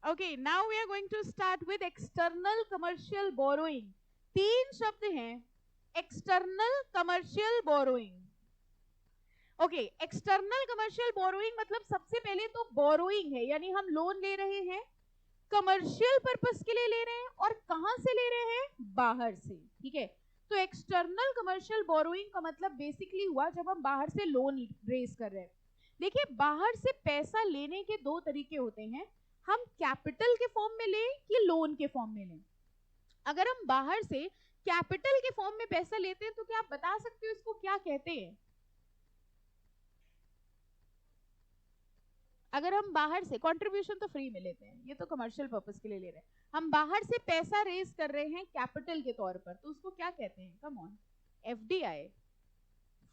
Okay, now we are going to start with external commercial borrowing. तीन शब्द हैं, external commercial borrowing. Okay, external commercial borrowing मतलब सबसे पहले तो बोरोइंग है, यानी हम लोन ले रहे हैं, कमर्शियल पर्पस के लिए ले रहे हैं, और कहां से ले रहे हैं? बाहर से। ठीक है, तो एक्सटर्नल कमर्शियल बोरोइंग का मतलब बेसिकली हुआ जब हम बाहर से लोन रेज कर रहे हैं। देखिए, बाहर से पैसा लेने के दो तरीके होते हैं, हम कैपिटल के फॉर्म में लें कि लोन के फॉर्म में लें। अगर हम बाहर से कैपिटल के फॉर्म में पैसा लेते हैं तो क्या आप बता सकते हो इसको क्या कहते हैं? अगर हम बाहर से कंट्रीब्यूशन तो फ्री में लेते हैं, ये तो कमर्शियल पर्पस के लिए ले रहे हैं, हम बाहर से पैसा रेज कर रहे हैं कैपिटल के तौर पर, तो उसको क्या कहते हैं? Come on, FDI,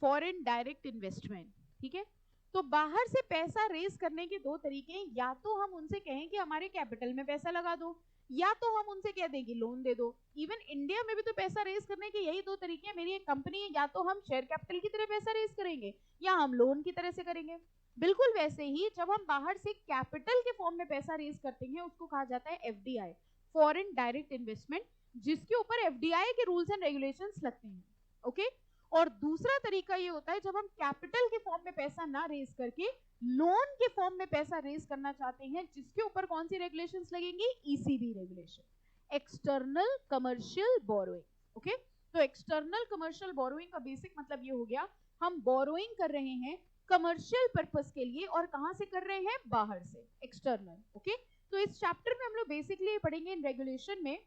foreign direct investment. ठीक है, तो बाहर से पैसा रेज करने के दो तरीके हैं, या तो हम उनसे कहें कि हमारे कैपिटल में पैसा लगा दो, या तो हम उनसे कह दें कि लोन दे दो। इवन इंडिया में भी तो पैसा रेज करने के यही दो तरीके हैं, मेरी एक कंपनी है, या तो हम शेयर कैपिटल की तरह पैसा रेज करेंगे या हम लोन की तरह से करेंगे। बिल्कुल वैसे ही जब हम बाहर से कैपिटल के फॉर्म में पैसा रेज करते हैं उसको कहा जाता है एफडीआई, फॉरेन डायरेक्ट इन्वेस्टमेंट, जिसके ऊपर एफडीआई के रूल्स एंड रेगुलेशंस लगते हैं। ओके, और दूसरा तरीका ये होता है जब हम कैपिटल के फॉर्म में पैसा ना रेज करके लोन के फॉर्म में पैसा रेज करना चाहते हैं, जिसके ऊपर कौन सी रेगुलेशंस लगेंगी? ECB regulation, external commercial borrowing. Okay, तो एक्सटर्नल कमर्शियल बोरोइंग का बेसिक मतलब ये हो गया, हम बोरोइंग कर रहे हैं कमर्शियल पर्पस के लिए, और कहां से कर रहे हैं? बाहर से, एक्सटर्नल। ओके, तो इस चैप्टर में हम लोग बेसिकली पढ़ेंगे इन रेगुलेशन में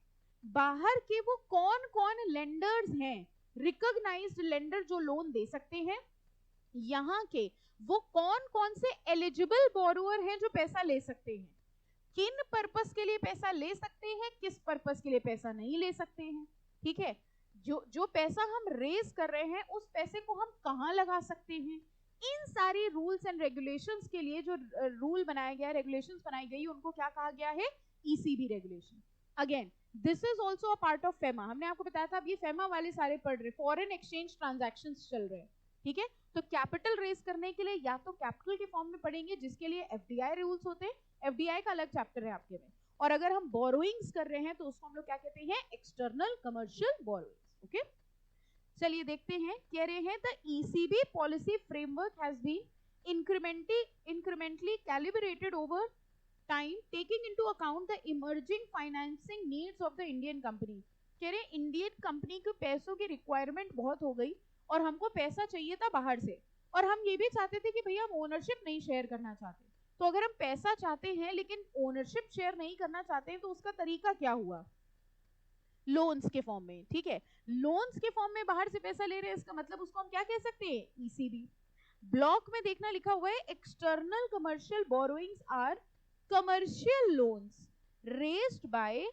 बाहर के वो कौन कौन लेंडर्स हैं, रिकॉग्नाइज्ड लेंडर जो लोन दे सकते हैं, यहाँ के वो कौन कौन से एलिजिबल बोरोअर हैं जो पैसा ले सकते हैं, किन पर्पस के लिए पैसा ले सकते हैं, किस पर्पस के लिए पैसा नहीं ले सकते हैं। ठीक है, जो जो पैसा हम रेज कर रहे हैं उस पैसे को हम कहाँ लगा सकते हैं, इन सारी रूल्स एंड रेगुलेशंस के लिए जो रूल बनाया गया है, रेगुलेशंस बनाई गई, उनको क्या कहा गया है? ECB regulation. Again this is also a part of FEMA, हमने आपको बताया था, अब ये फेमा वाले सारे पढ़ रहे, फॉरेन एक्सचेंज ट्रांजैक्शन चल रहे हैं। ठीक है, तो कैपिटल रेज करने के लिए या तो कैपिटल के फॉर्म में पढ़ेंगे जिसके लिए एफडीआई रूल्स होते हैं, एफडीआई का अलग चैप्टर है आपके में, और अगर हम बोरोइंग्स कर रहे हैं तो उसको हम लोग क्या कहते हैं? External commercial borrowings. ओके, चलिए देखते हैं, कह रहे हैं the ECB policy framework has been incrementally calibrated over time taking into account the emerging financing needs of the Indian company। कह रहे हैं इंडियन कंपनी के पैसों की रिक्वायरमेंट बहुत हो गई और हमको पैसा चाहिए था बाहर से, और हम ये भी चाहते थे कि भैया हम ओनरशिप नहीं शेयर करना चाहते, तो अगर हम पैसा चाहते हैं लेकिन ओनरशिप शेयर नहीं करना चाहते हैं तो उसका तरीका क्या हुआ? लोन्स के फॉर्म में। ठीक है, लोन्स के फॉर्म में बाहर से पैसा ले रहे हैं, इसका मतलब उसको हम क्या कह सकते हैं? ईसीबी। ब्लॉक में देखना लिखा हुआ है external commercial borrowings are commercial loans raised by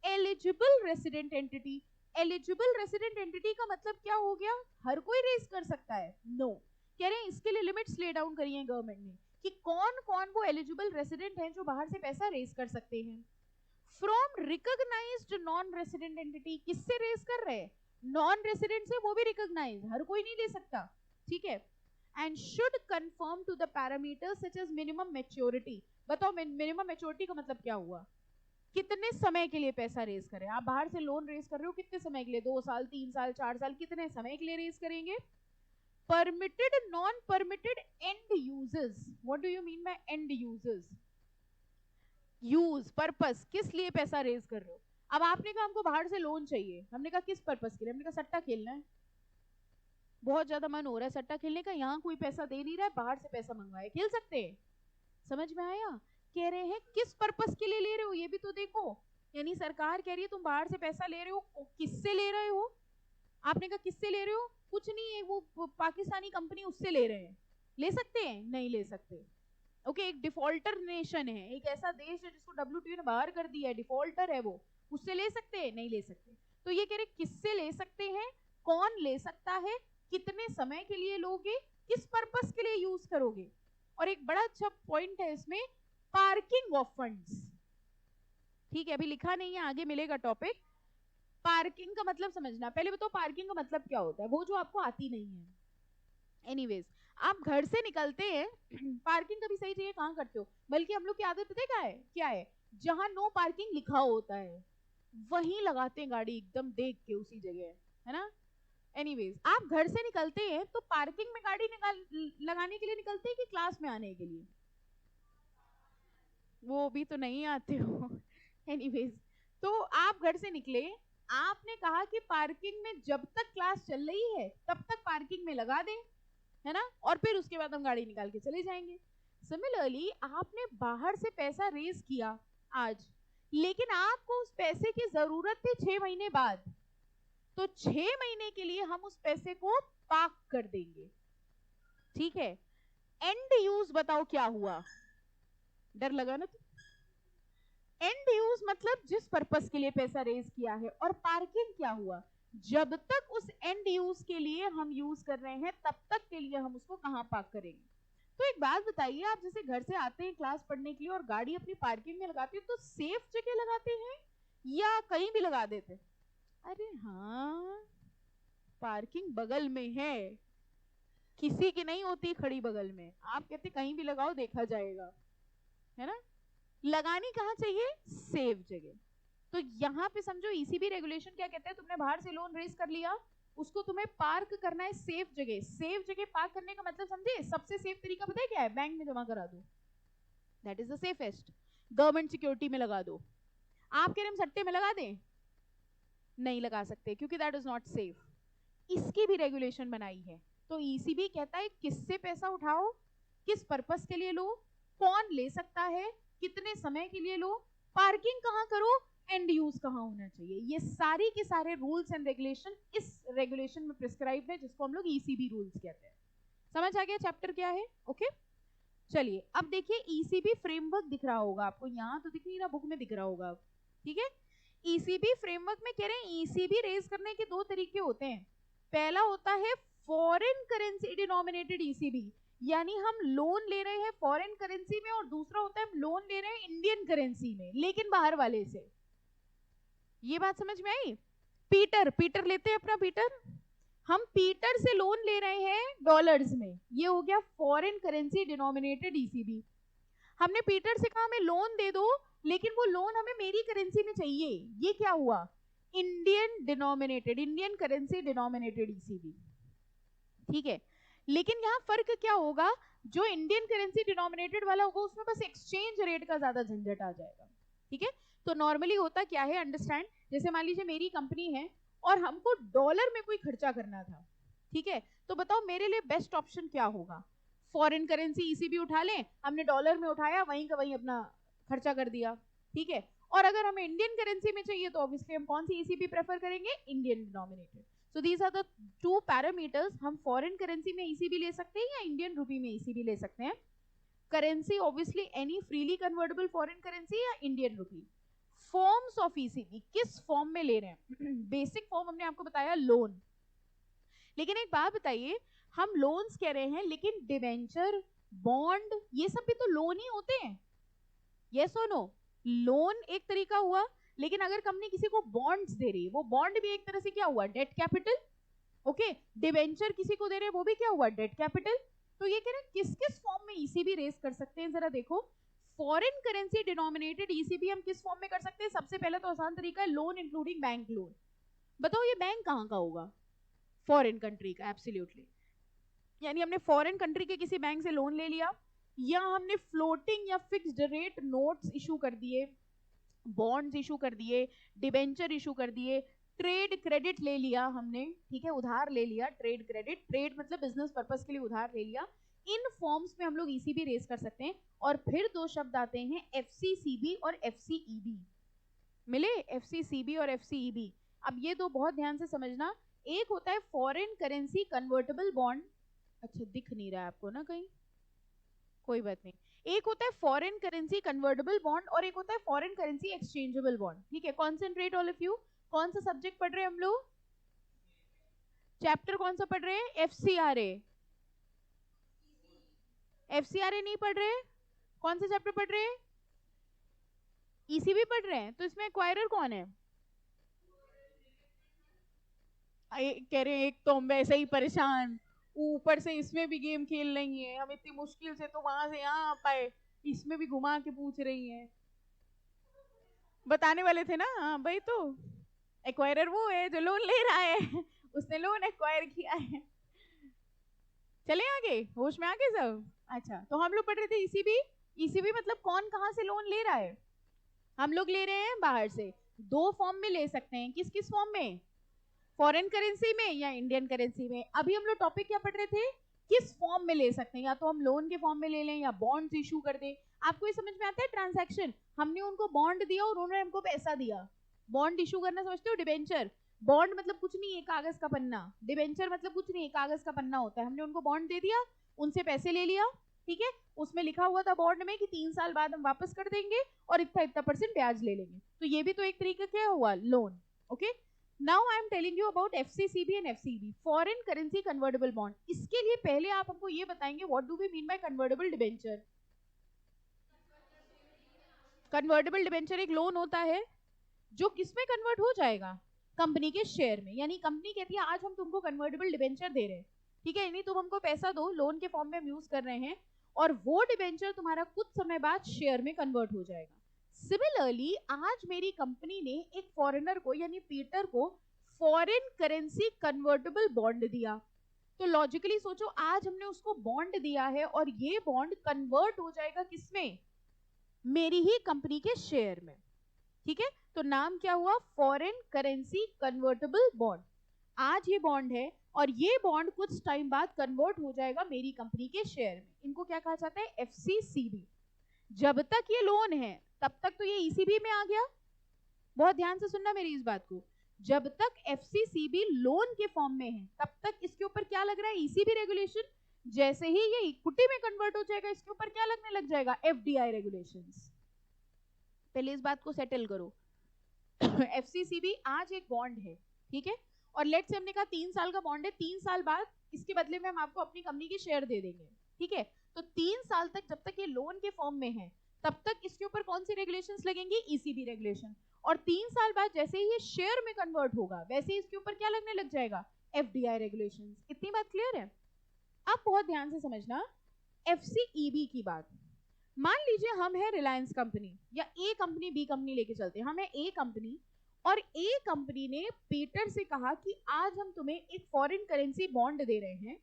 eligible resident entity. Eligible resident entity का मतलब क्या हो गया? हर कोई रेज कर सकता है? नो, कह रहे हैं इसके लिए लिमिट्स ले डाउन करी है गवर्नमेंट ने कि कौन कौन वो एलिजिबल रेसिडेंट हैं जो बाहर से पैसा रेज कर सकते हैं। From recognised non resident entity, किससे रेज कर रहे हैं? नॉन रेसिडेंट से, वो भी रिकॉग्नाइज, हर कोई नहीं ले सकता। ठीक है, and should confirm to the parameters such as minimum maturity. बताओ मिनिमम मैच्योरिटी का मतलब क्या हुआ? कितने समय के लिए पैसा रेज करें? आप बाहर से लोन रेज कर रहे हो कितने समय के लिए? 2 साल, 3 साल, 4 साल, कितने समय के लिए रेज करेंगे? Permitted, non permitted and uses. What do you mean by and uses? Use, purpose, किस लिए पैसा रेज कर रहे हो? अब आपने कहा हमको बाहर से लोन चाहिए, हमने कहा किस पर्पस के लिए? हमने कहा सट्टा खेलना है, बहुत ज्यादा मन हो रहा है सट्टा खेलने का, यहाँ कोई पैसा दे नहीं रहा है, बाहर से पैसा मंगवाए, खेल सकते हैं। समझ में आया? कह रहे हैं किस पर्पस के लिए ले रहे हो ये भी तो देखो, यानी सरकार कह रही है तुम बाहर से पैसा ले रहे हो, किससे ले रहे हो? आपने कहा किससे ले रहे हो? कुछ नहीं है, वो पाकिस्तानी कंपनी, उससे ले रहे हैं, ले सकते हैं? नहीं ले सकते। ओके, एक डिफॉल्टर नेशन है, एक ऐसा देश है जिसको WTO ने बाहर कर दिया है, डिफॉल्टर है वो, उससे ले सकते हैं? नहीं ले सकते। तो ये कह रहे किससे ले सकते हैं, कौन ले सकता है, कितने समय के लिए लोगे, किस पर्पस के लिए यूज करोगे, और एक बड़ा अच्छा पॉइंट है इसमें, पार्किंग ऑफ फंड्स। ठीक है, अभी लिखा नहीं है, आगे मिलेगा टॉपिक। पार्किंग का मतलब समझना, पहले बताओ पार्किंग का मतलब क्या होता है, वो जो आपको आती नहीं है। एनीवेज, आप घर से निकलते हैं, पार्किंग कभी सही चाहिए कहाँ करते हो? बल्कि हम लोग की आदत पता है क्या है? जहां नो पार्किंग लिखा होता है वहीं लगाते हैं गाड़ी, एकदम देख के उसी जगह, है ना। एनीवेज, आप घर से निकलते हैं तो पार्किंग में गाड़ी लगाने के लिए निकलते हैं कि क्लास में आने के लिए? वो भी तो नहीं आते हो। एनीवेज, तो आप घर से निकले, आपने कहा कि पार्किंग में जब तक क्लास चल रही है तब तक पार्किंग में लगा दें, है ना, और फिर उसके बाद हम गाड़ी निकाल के चले जाएंगे। सिमिलरली आपने बाहर से पैसा रेज किया आज, लेकिन आपको उस पैसे की जरूरत थी 6 महीने बाद, तो 6 महीने के लिए हम उस पैसे को पार्क कर देंगे, ठीक है। एंड यूज बताओ क्या हुआ? डर लगा ना? एंड यूज मतलब जिस पर्पस के लिए पैसा रेज किया है, और पार्किंग क्या हुआ? जब तक उस एंड यूज के लिए हम यूज कर रहे हैं तब तक के लिए हम उसको कहां पार्क करेंगे। तो एक बात बताइए, आप जैसे घर से आते हैं क्लास पढ़ने के लिए और गाड़ी अपनी पार्किंग में लगाते हैं, तो सेफ जगह लगाते हैं या कहीं भी लगा देते? अरे हाँ, पार्किंग बगल में है, किसी की नहीं होती खड़ी बगल में, आप कहते कहीं भी लगाओ देखा जाएगा, है ना। लगानी कहाँ चाहिए? सेफ जगह। तो यहाँ पे समझो ईसीबी रेगुलेशन क्या कहते हैं, तुमने बाहर से लोन रेज कर लिया, उसको तुम्हें पार्क करना है सेफ जगह। सेफ जगह पार्क करने का मतलब समझे? सबसे सेफ तरीका पता है क्या है? बैंक में जमा करा दो, that is the safest. Government security में लगा दो। आप कह रहे हम सट्टे में लगा दें? नहीं लगा सकते, क्योंकि दैट इज नॉट सेफ। इसकी भी रेगुलेशन बनाई है। तो ईसीबी कहता है किससे पैसा उठाओ, किस पर्पस के लिए लो, कौन ले सकता है, कितने समय के लिए लो, पार्किंग कहाँ करो, एंड यूज कहाँ होना चाहिए। ये सारी के सारे रूल्स एंड रेगुलेशन इस रेगुलेशन में प्रिस्क्राइब है, जिसको हम लोग ईसीबी रूल्स कहते हैं। समझ आ गया चैप्टर क्या है? ओके, चलिए अब देखिए ईसीबी फ्रेमवर्क दिख रहा होगा आपको, यहाँ तो दिख नहीं रहा, बुक में दिख रहा होगा, ठीक है। ईसीबी फ्रेमवर्क में कह रहे हैं ईसीबी रेज करने के दो तरीके होते हैं। पहला होता है फॉरेन करेंसी डिनोमिनेटेड ईसीबी, यानी हम लोन ले रहे हैं फॉरेन करेंसी में, और दूसरा होता है हम लोन ले रहे हैं इंडियन करेंसी में लेकिन बाहर वाले से। ये बात समझ में आई? पीटर लेते हैं अपना पीटर, हम पीटर से लोन ले रहे हैं डॉलर्स में, ये हो गया फॉरेन करेंसी डिनोमिनेटेड ईसीबी। हमने पीटर से कहा हमें लोन दे दो, लेकिन वो लोन हमें मेरी करेंसी में चाहिए, ये क्या हुआ? Indian denominated, Indian currency denominated ECB, ठीक है। लेकिन यहाँ फर्क क्या होगा? जो इंडियन करेंसी डिनोमिनेटेड वाला होगा उसमें बस एक्सचेंज रेट का ज्यादा झंझट आ जाएगा, ठीक है। तो नॉर्मली होता क्या है, अंडरस्टैंड, जैसे मान लीजिए मेरी कंपनी है और हमको डॉलर में कोई खर्चा करना था, ठीक है, तो बताओ मेरे लिए बेस्ट ऑप्शन क्या होगा? फॉरेन करेंसी ईसीबी उठा लें, हमने डॉलर में उठाया, वहीं का वहीं अपना खर्चा कर दिया, ठीक है। और अगर हमें इंडियन करेंसी में चाहिए तो ऑब्वियसली हम कौन सी ईसीबी प्रेफर करेंगे? Indian denominated. So these are the two parameters, हम फॉरेन करेंसी में ईसीबी ले सकते हैं या इंडियन रूपी में ईसीबी ले सकते हैं। Currency obviously any freely convertible foreign currency या Indian rupee. Forms of ECB, किस फॉर्म में ले रहे हैं? बेसिक फॉर्म हमने आपको बताया लोन, लेकिन एक बात बताइए, हम लोन्स कह रहे हैं लेकिन डिवेंचर, बॉन्ड, ये सब भी तो लोन ही होते हैं, यस और नो? लोन एक तरीका हुआ, लेकिन अगर कंपनी किसी को बॉन्ड्स दे रही है, वो बॉन्ड भी एक तरह से क्या हुआ? Debt capital, okay. डिवेंचर किसी को दे रहे हैं, वो भी क्या हुआ? Debt capital. तो ये कह रहे हैं किस किस फॉर्म में ईसीबी रेज कर सकते हैं, जरा देखो। फॉरेन करेंसी डिनोमिनेटेड ईसीबी हम किस फॉर्म में कर सकते हैं? सबसे पहला तो आसान तरीका है लोन इंक्लूडिंग बैंक लोन। बताओ ये बैंक कहाँ का होगा? फॉरेन कंट्री का, एब्सोल्युटली। यानी हमने फॉरेन कंट्री के किसी बैंक से लोन ले लिया, या हमने फ्लोटिंग या फिक्स्ड रेट नोट्स इशू कर दिए, बॉन्ड्स इशू कर दिए, डिबेंचर इशू कर दिए, ट्रेड क्रेडिट ले लिया हमने, ठीक है, उधार ले लिया, ट्रेड क्रेडिट, ट्रेड मतलब बिजनेस पर्पस के लिए उधार ले लिया। इन फॉर्म्स में हम लोग ईसीबी रेज कर सकते हैं। और फिर दो शब्द आते हैं एफसीसीबी और एफसीईबी, मिले? एफसीसीबी और एफसीईबी। अब ये दो बहुत ध्यान से समझना, एक होता है फॉरेन करेंसी कन्वर्टेबल बॉन्ड, अच्छा दिख नहीं रहा है आपको ना कहीं, कोई बात नहीं, एक होता है फॉरेन करेंसी कन्वर्टेबल बॉन्ड और एक होता है फॉरेन करेंसी एक्सचेंजेबल बॉन्ड, ठीक है। कॉन्सेंट्रेट ऑल ऑफ यू, कौन सा सब्जेक्ट पढ़ रहे हैं हम लोग? चैप्टर कौन सा पढ़ रहे हैं? एफसीआरए। एफसीआरए नहीं पढ़ रहे? कौन सा चैप्टर पढ़ रहे हैं? ईसीबी पढ़ रहे हैं। तो इसमें एक्वायरर कौन है? कह रहे हैं एक तो हम वैसे ही परेशान, ऊपर से इसमें भी गेम खेल रही हैं, हम इतनी मुश्किल से तो वहां से यहाँ आ पाए, इसमें भी घुमा के पूछ रही हैं। बताने वाले थे ना, हाँ भाई, तो एक्वायरर वो है जो लोन ले रहा है उसने लोन एक्वायर किया है। चले आगे, होश में आगे सब। अच्छा, तो हम लोग पढ़ रहे थे ईसीबी। ईसीबी मतलब कौन कहाँ से लोन ले रहा है। हम लोग ले रहे हैं बाहर से। दो फॉर्म में ले सकते हैं, किस किस फॉर्म में, फॉरेन करेंसी में या इंडियन करेंसी में। अभी हम लोग टॉपिक क्या पढ़ रहे थे, किस फॉर्म में ले सकते हैं, या तो हम लोन के फॉर्म में ले लें या बॉन्ड्स इशू कर दें। आपको ये समझ में आता है ट्रांजैक्शन, हमने उनको बॉन्ड दिया और उन्होंने हमको पैसा दिया। बॉन्ड इशू करना समझते हो, डिबेंचर। बॉन्ड मतलब कुछ नहीं है, कागज का पन्ना। डिबेंचर मतलब कुछ नहीं है, कागज का पन्ना होता है। हमने उनको बॉन्ड दे दिया, उनसे पैसे ले लिया, ठीक है। उसमें लिखा हुआ था बॉन्ड में कि 3 साल बाद हम वापस कर देंगे और इतना इतना % ब्याज ले लेंगे। तो ये भी तो एक तरीका क्या हुआ, loan. Okay, now I am telling you about FCCB and FCB, foreign currency convertible bond. इसके लिए पहले आप हमको ये बताएंगे what do we mean by convertible debenture. Convertible debenture एक लोन होता है जो किसमें कन्वर्ट हो जाएगा, कंपनी के शेयर में। यानी कंपनी कहती है आज हम तुमको कन्वर्टेबल डिबेंचर दे रहे हैं, ठीक है, यानी तुम हमको पैसा दो, लोन के फॉर्म में हम यूज कर रहे हैं, और वो डिबेंचर तुम्हारा कुछ समय बाद शेयर में कन्वर्ट हो जाएगा। सिमिलरली आज मेरी कंपनी ने एक फॉरेनर को यानी पीटर को फॉरेन करेंसी कन्वर्टेबल बॉन्ड दिया। तो लॉजिकली सोचो, आज हमने उसको बॉन्ड दिया है और ये बॉन्ड कन्वर्ट हो जाएगा किसमें, मेरी ही कंपनी के शेयर में, ठीक है। तो नाम क्या हुआ, फॉरेन करेंसी कन्वर्टेबल बॉन्ड। आज ये बॉन्ड है और ये बॉन्ड कुछ टाइम बाद कन्वर्ट हो जाएगा मेरी कंपनी के शेयर में। इनको क्या कहा जाता है, एफसीसीबी। जब तक ये लोन है तब तक तो ये ईसीबी में आ गया। बहुत ध्यान से सुनना मेरी इस बात को, जब तक एफसीसीबी लोन के फॉर्म में है तब तक इसके ऊपर क्या लग रहा है, ईसीबी रेगुलेशन। जैसे ही ये इक्विटी में कन्वर्ट हो जाएगा इसके ऊपर क्या लगने लग जाएगा, एफडीआई रेगुलेशंस। पहले इस बात को सेटल करो एफसीसीबी आज एक बॉन्ड है, ठीक है, और लेट से हमने कहा 3 साल का बॉन्ड है, 3 साल बाद इसके बदले में हम आपको अपनी कंपनी के शेयर दे देंगे, ठीक है। तो 3 साल तक जब तक ये लोन के फॉर्म में है तब तक इसके ऊपर कौन सी रेगुलेशंस लगेंगी, ईसीबी रेगुलेशन। और 3 साल बाद जैसे ही ये शेयर में कन्वर्ट होगा वैसे ही इसके ऊपर क्या लगने लग जाएगा, एफडीआई रेगुलेशंस। इतनी बात क्लियर है। अब बहुत ध्यान से समझना एफसीईबी की बात। मान लीजिए हम है रिलायंस कंपनी, या ए कंपनी बी कंपनी लेके चलते हैं, हम है ए कंपनी, और ए कंपनी ने पीटर से कहा कि आज हम तुम्हें एक फॉरेन करेंसी बॉन्ड दे रहे हैं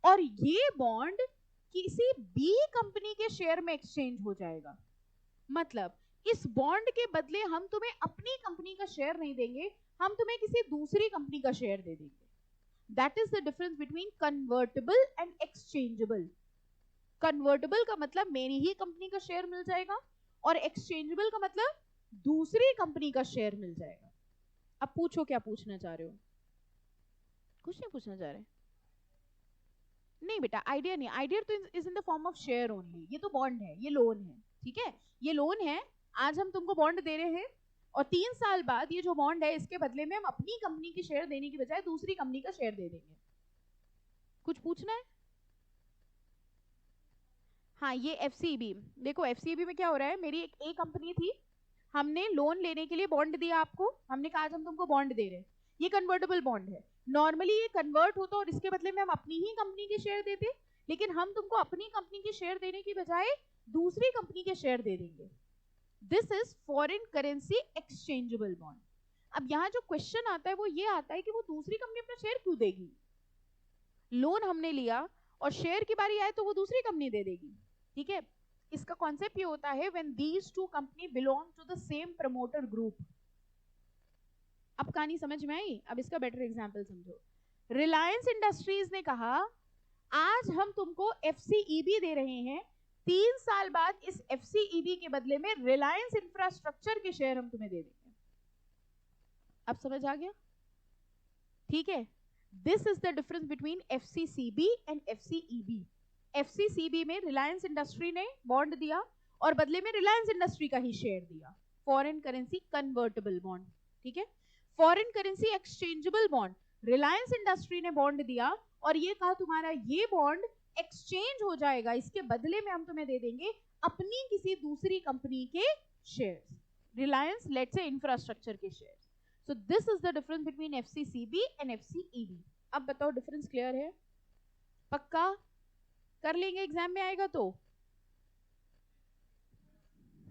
और ये बॉन्ड किसी बी कंपनी के शेयर में एक्सचेंज हो जाएगा। मतलब इस बॉन्ड के बदले हम तुम्हें अपनी कंपनी का शेयर नहीं देंगे, हम तुम्हें किसी दूसरी कंपनी का शेयर दे देंगे। That is the difference between convertible and exchangeable. Convertible का मतलब मेरी ही कंपनी का शेयर मिल जाएगा, और एक्सचेंजेबल का मतलब दूसरी कंपनी का शेयर मिल जाएगा। अब पूछो क्या पूछना चाह रहे हो, कुछ नहीं पूछना चाह रहे, नहीं बेटा, आइडिया नहीं, आइडिया तो is in the form of share only. ये तो बॉन्ड है, ये लोन है, ठीक है, ये लोन है। आज हम तुमको बॉन्ड दे रहे हैं और 3 साल बाद ये जो बॉन्ड है इसके बदले में हम अपनी कंपनी की शेयर देने की बजाय दूसरी कंपनी का शेयर दे देंगे। कुछ पूछना है, हाँ ये एफसीबी, देखो एफसीबी में क्या हो रहा है, मेरी एक ए कंपनी थी, हमने लोन लेने के लिए बॉन्ड दिया आपको, हमने कहा आज हम तुमको बॉन्ड दे रहे हैं, ये कन्वर्टेबल बॉन्ड है। नॉर्मली ये कन्वर्ट होता और इसके बदले में हम अपनी ही कंपनी के शेयर देते, लेकिन हम तुमको अपनी कंपनी के शेयर देने की बजाय दूसरी कंपनी के शेयर दे देंगे। This is foreign currency exchangeable bond. अब यहाँ जो क्वेश्चन आता है वो ये आता है कि वो दूसरी कंपनी अपना शेयर क्यों देगी, लोन हमने लिया और शेयर की बारी आए तो वो दूसरी कंपनी दे देगी, ठीक है। इसका कॉन्सेप्ट ये होता है when these two company belong to the same promoter group. अब कहानी समझ में आई, अब इसका बेटर एग्जांपल समझो। रिलायंस इंडस्ट्रीज ने कहा आज हम तुमको एफसीईबी दे रहे हैं, 3 साल बाद इस एफसीईबी के बदले में रिलायंस इंफ्रास्ट्रक्चर के शेयर हम तुम्हें दे देंगे। अब समझ आ गया, ठीक है। This is the difference between FCCB and FCEB. FCCB में रिलायंस इंडस्ट्री ने बॉन्ड दिया और बदले में रिलायंस इंडस्ट्री का ही शेयर दिया, फॉरेन करेंसी कन्वर्टेबल बॉन्ड, ठीक है। Foreign currency exchangeable bond, Reliance industry ने बॉन्ड दिया और ये कहा तुम्हारा ये बॉन्ड एक्सचेंज हो जाएगा, इसके बदले में हम तुम्हें दे देंगे अपनी किसी दूसरी कंपनी के shares, Reliance let's say infrastructure के shares. So this is the difference between FCCB and FCEB. अब बताओ डिफरेंस क्लियर है, पक्का कर लेंगे, एग्जाम में आएगा तो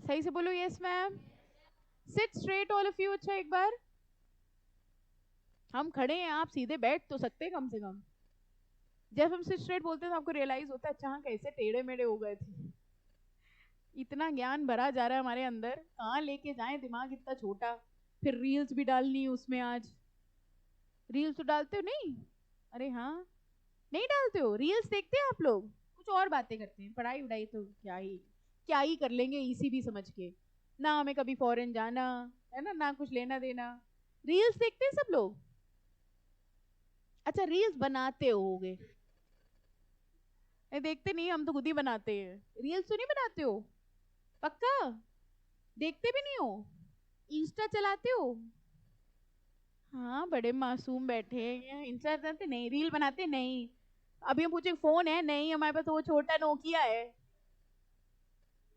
सही से बोलो yes ma'am, seat straight all of you. अच्छा एक बार हम खड़े हैं, आप सीधे बैठ तो सकते हैं कम से कम। जब हम सिट स्ट्रेट बोलते हैं तो आपको रियलाइज होता है अच्छा हाँ कैसे टेढ़े मेढ़े हो गए थे। इतना ज्ञान भरा जा रहा है हमारे अंदर, कहाँ लेके जाएं, दिमाग इतना छोटा। फिर रील्स भी डालनी है उसमें आज। रील्स तो डालते हो नहीं? अरे हाँ, नहीं डालते हो? रील्स देखते हैं आप लोग? कुछ और बातें करते हैं, पढ़ाई वढ़ाई तो क्या ही कर लेंगे ईसीबी समझ के। ना हमें कभी फॉरेन जाना है ना कुछ लेना देना। रील्स देखते हैं सब लोग? अच्छा रील्स बनाते होगे? देखते नहीं, हम तो खुद ही बनाते हैं। रील्स तो नहीं बनाते हो? पक्का? देखते भी नहीं हो? इंस्टा चलाते हो? हाँ बड़े मासूम बैठे हैं, इंस्टा चलाते नहीं, रील बनाते नहीं। अभी हम पूछे फोन है, नहीं हमारे पास तो वो छोटा नोकिया है।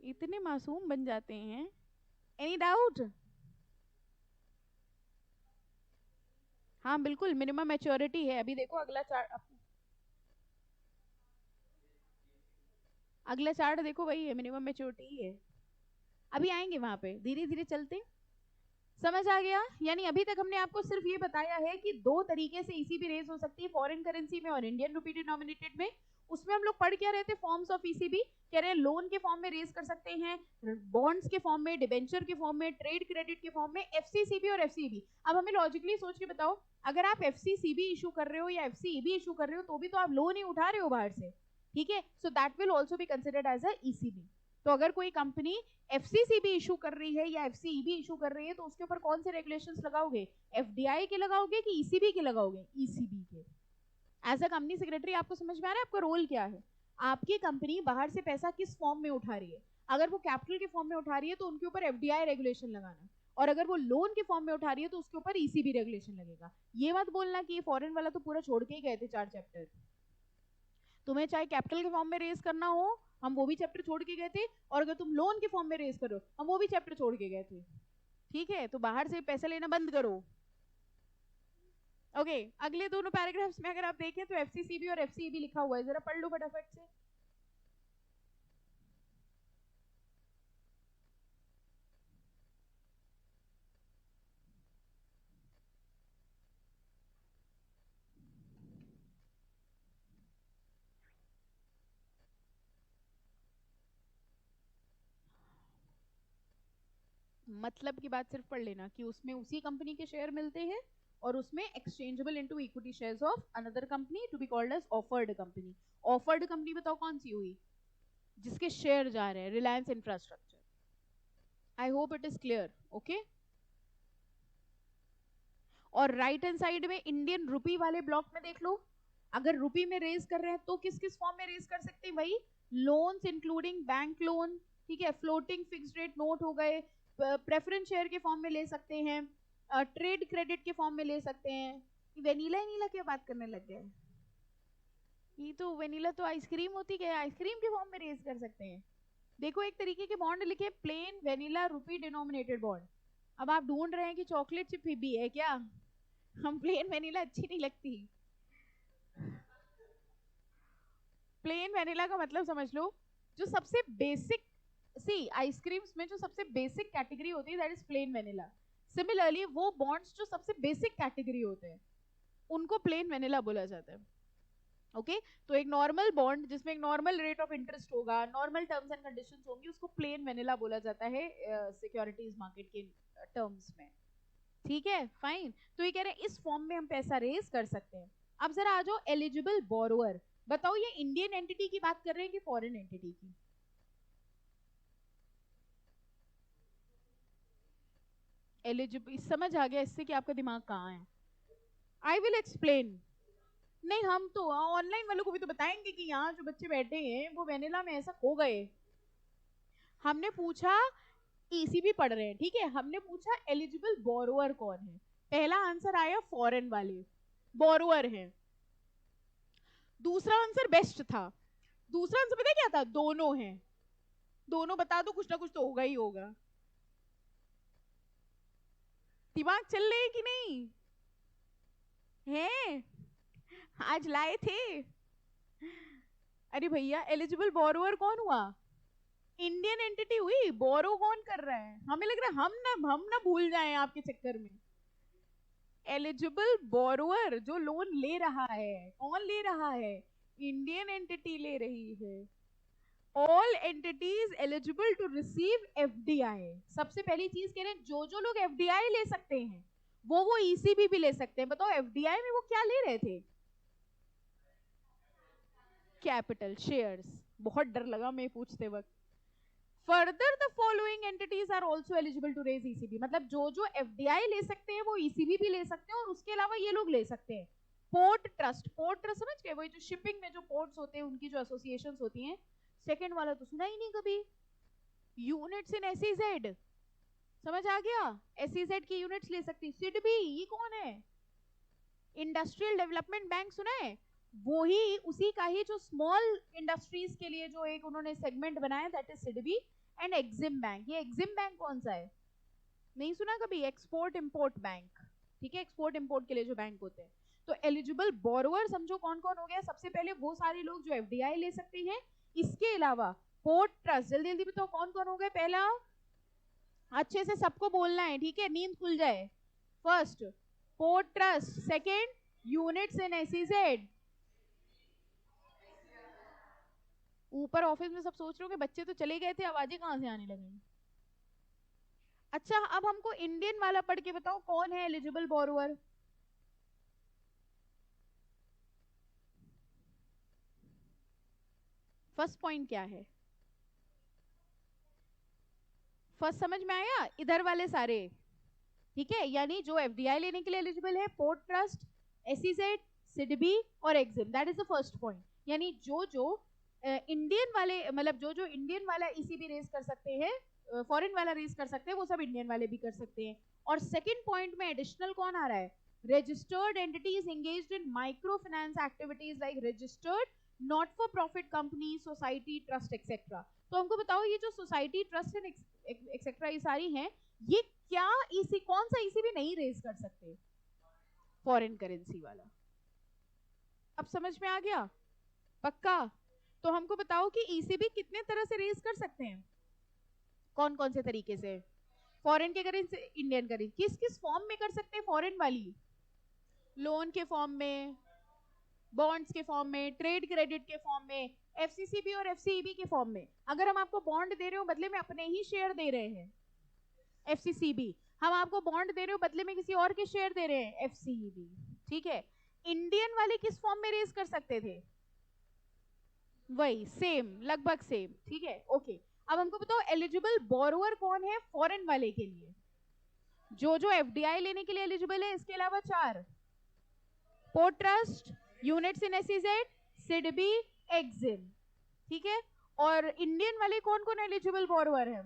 इतने मासूम बन जाते हैं। Any doubt? हाँ बिल्कुल, मिनिमम मैच्योरिटी है। अभी देखो अगला चार्ट, अगला चार्ट देखो, वही है, मिनिमम मैच्योरिटी ही है। अभी आएंगे वहां पे, धीरे धीरे चलते हैं। समझ आ गया? यानी अभी तक हमने आपको सिर्फ ये बताया है कि दो तरीके से ईसीबी रेज हो सकती है, फॉरेन करेंसी में और इंडियन रुपी डिनोमिनेटेड में। उसमें हम लोग पढ़ क्या रहे थे? Forms of ECB. कह रहे हैं लोन के फॉर्म में रेज कर सकते हैं, बॉन्ड्स के फॉर्म में, डिबेंचर के फॉर्म में, ट्रेड क्रेडिट के फॉर्म में, एफसीसीबी और एफसीबी। अब हमें लॉजिकली सोच के बताओ, अगर आप एफसीसीबी इशू कर रहे हो या एफसीईबी इशू कर रहे हो तो भी तो आप लोन ही उठा रहे हो बाहर से, ठीक है? So that will also be considered as a ECB. तो अगर कोई कंपनी एफसीसीबी इशू कर रही है या एफसीईबी इशू कर रही है तो उसके ऊपर कौन से रेगुलेशंस लगाओगे? एफडीआई के लगाओगे कि ईसीबी के लगाओगे? ईसीबी के। एज अ कंपनी सेक्रेटरी आपको समझ में आ रहा है आपका रोल क्या है? आपकी कंपनी बाहर से पैसा किस फॉर्म में उठा रही है? अगर वो कैपिटल के फॉर्म में उठा रही है तो उनके ऊपर एफडीआई रेगुलेशन लगाना, और अगर वो लोन के फॉर्म में उठा रही है तो उसके ऊपर ईसीबी रेगुलेशन लगेगा। ये मत बोलना कि ये फॉरेन वाला तो पूरा छोड़ के ही गए थे 4 चैप्टर। तुम्हें चाहे कैपिटल के फॉर्म में रेज करना हो, हम वो भी चैप्टर छोड़ के गए थे, और अगर तुम लोन के फॉर्म में रेज करो हम वो भी चैप्टर छोड़ के गए थे। ठीक है, तो बाहर से पैसा लेना बंद करो। ओके, अगले दोनों पैराग्राफ्स में अगर आप देखें तो एफसीसीबी और एफसीईबी लिखा हुआ है, जरा पढ़ लो फटाफट से। मतलब की बात सिर्फ पढ़ लेना कि उसमें उसी कंपनी के शेयर मिलते हैं और उसमें exchangeable into equity shares of another company to be called as offered company. Offered company बताओ कौन सी हुई? जिसके शेयर जा रहे हैं, Reliance infrastructure. I hope it is clear. Okay, और राइट हैंड साइड में इंडियन रुपी वाले ब्लॉक में देख लो, अगर रुपी में रेज कर रहे हैं तो किस किस फॉर्म में रेज कर सकते हैं? वही लोन्स इंक्लूडिंग बैंक लोन, ठीक है, फ्लोटिंग फिक्स्ड रेट नोट हो गए, प्रेफरेंस शेयर के फॉर्म में ले सकते हैं, ट्रेड क्रेडिट के फॉर्म में ले सकते हैं। वेनिला ही नीला क्या बात करने लग गए? ये तो वेनिला तो आइसक्रीम होती है, आइसक्रीम के फॉर्म में रेज कर सकते हैं। देखो एक तरीके के बॉन्ड लिखे, प्लेन वेनिला रुपी डिनोमिनेटेड बॉन्ड। अब आप ढूंढ रहे हैं कि चॉकलेट चिप भी है क्या? हम प्लेन वेनिला अच्छी नहीं लगती। प्लेन वेनिला का मतलब समझ लो, जो सबसे बेसिक, सी आइसक्रीम्स में जो सबसे बेसिक कैटेगरी होती है that is plain vanilla. Similarly वो बॉन्ड्स जो सबसे बेसिक कैटेगरी होते हैं उनको प्लेन वेनिला बोला जाता है। ओके तो एक नॉर्मल बॉन्ड जिसमें एक नॉर्मल रेट ऑफ इंटरेस्ट होगा, नॉर्मल टर्म्स एंड कंडीशंस होंगी, उसको प्लेन वेनिला बोला जाता है सिक्योरिटीज मार्केट के टर्म्स में। ठीक है, फाइन। तो ये कह रहे हैं इस फॉर्म में हम पैसा रेज कर सकते हैं। अब जरा आ जाओ एलिजिबल बोरोअर। बताओ ये इंडियन एंटिटी की बात कर रहे हैं कि फॉरेन एंटिटी की? एलिजिबल समझ आ गया इससे कि आपका दिमाग कहाँ है? I will explain. नहीं हम तो ऑनलाइन वालों को भी तो बताएंगे कि यहाँ जो बच्चे बैठे हैं वो वेनिला में ऐसा खो गए। हमने पूछा, ईसीबी पढ़ रहे हैं, ठीक है, हमने पूछा एलिजिबल बोरोअर कौन है, पहला आंसर आया फॉरेन वाले बोरोअर हैं। दूसरा आंसर बेस्ट था। दूसरा आंसर पता क्या था? दोनों हैं। दोनों बता दो, कुछ ना कुछ तो होगा ही होगा। दिमाग चल रहे कि नहीं है? आज लाए थे। अरे भैया एलिजिबल बोरोअर कौन हुआ? इंडियन एंटिटी हुई, बोरो कौन कर रहा है? हमें लग रहा है हम ना भूल जाएं आपके चक्कर में। एलिजिबल बोरोअर जो लोन ले रहा है, कौन ले रहा है? इंडियन एंटिटी ले रही है। All entities eligible to receive FDI. सबसे पहली चीज कह रहे हैं जो लोग एफडीआई ले सकते हैं वो ईसीबी भी ले सकते हैं। बताओ एफडीआई में वो क्या ले रहे थे? Capital, shares. बहुत डर लगा मैं पूछते वक्त। Further the following entities are also eligible to raise ECB. मतलब जो एफडीआई ले सकते हैं वो ईसीबी भी ले सकते हैं, और उसके अलावा ये लोग ले सकते हैं पोर्ट ट्रस्ट। पोर्ट ट्रस्ट समझ गए? वही जो शिपिंग में जो पोर्ट्स होते हैं उनकी जो एसोसिएशंस होती हैं। सेकंड वाला तो सुना ही नहीं कभी। यूनिट्स इन एसईजेड, समझ आ गया? एसईजेड की यूनिट्स ले सकती। सिडबी, ये कौन है? इंडस्ट्रियल डेवलपमेंट बैंक, सुना है? वो ही उसी का ही जो स्मॉल इंडस्ट्रीज के लिए जो एक उन्होंने सेगमेंट बनाया, that is SIDBI. And EXIM bank, ये एग्जिम बैंक कौन सा है? नहीं सुना कभी? एक्सपोर्ट इंपोर्ट बैंक, ठीक है, एक्सपोर्ट इंपोर्ट के लिए जो बैंक होते हैं। तो एलिजिबल बोरोवर समझो कौन कौन हो गया। सबसे पहले वो सारे लोग जो एफडीआई ले सकते हैं, इसके अलावा पोर्ट ट्रस्ट। जल्दी जल्दी बताओ कौन कौन हो गए? पहला, अच्छे से सबको बोलना है, ठीक है, नींद खुल जाए। First port trust, second units in SEZ. ऊपर ऑफिस में सब सोच रहे हो कि बच्चे तो चले गए थे, आवाजें कहां से आने लगी। अच्छा, अब हमको इंडियन वाला पढ़ के बताओ कौन है एलिजिबल बोरोवर। फर्स्ट पॉइंट क्या है? फर्स्ट समझ में आया? इधर वाले सारे, ठीक है, यानी जो एफडीआई लेने के लिए एलिजिबल है, पोर्ट ट्रस्ट, एसईजेड, सिडबी और EXIM, that is the first point. यानी जो इंडियन वाले, मतलब जो इंडियन वाला ईसीबी रेज कर सकते हैं, फॉरेन वाला रेज कर सकते हैं, वो सब इंडियन वाले भी कर सकते हैं। और सेकंड पॉइंट में एडिशनल कौन आ रहा है? registered entities engaged in microfinance activities like registered not for profit companies, society, trust etc। तो हमको बताओ ये जो सोसाइटी, ट्रस्ट एंड एक्सेट्रा ये सारी हैं, ये क्या ईसी, कौन सा ईसी भी नहीं रेज कर सकते? फॉरेन करेंसी वाला। अब समझ में आ गया? पक्का? तो हमको बताओ कि ईसीबी कितने तरह से रेज कर सकते हैं, कौन कौन से तरीके से? फॉरेन के करेंसी, इंडियन करेंसी, किस किस फॉर्म में कर सकते हैं? फॉरेन वाली लोन के फॉर्म में, बॉन्ड्स के फॉर्म में, ट्रेड क्रेडिट के फॉर्म में, एफसीसीबी और एफसीईबी के फॉर्म में। अगर हम आपको बॉन्ड दे रहे हो बदले में अपने ही शेयर दे रहे हैं, एफसीसीबी। हम आपको बॉन्ड दे रहे हो बदले में किसी और के शेयर दे रहे हैं, एफसीईबी, ठीक है। इंडियन वाले किस फॉर्म में रेज कर सकते थे? वही सेम, लगभग सेम, ठीक है, ओके। अब हमको बताओ एलिजिबल बोरोवर कौन है फॉरेन वाले के लिए? जो एफडीआई लेने के लिए एलिजिबल है, इसके अलावा चार, port trust, units in SEZ, SIDBI, EXIM, ठीक है। और इंडियन वाले कौन कौन एलिजिबल बोरोवर है?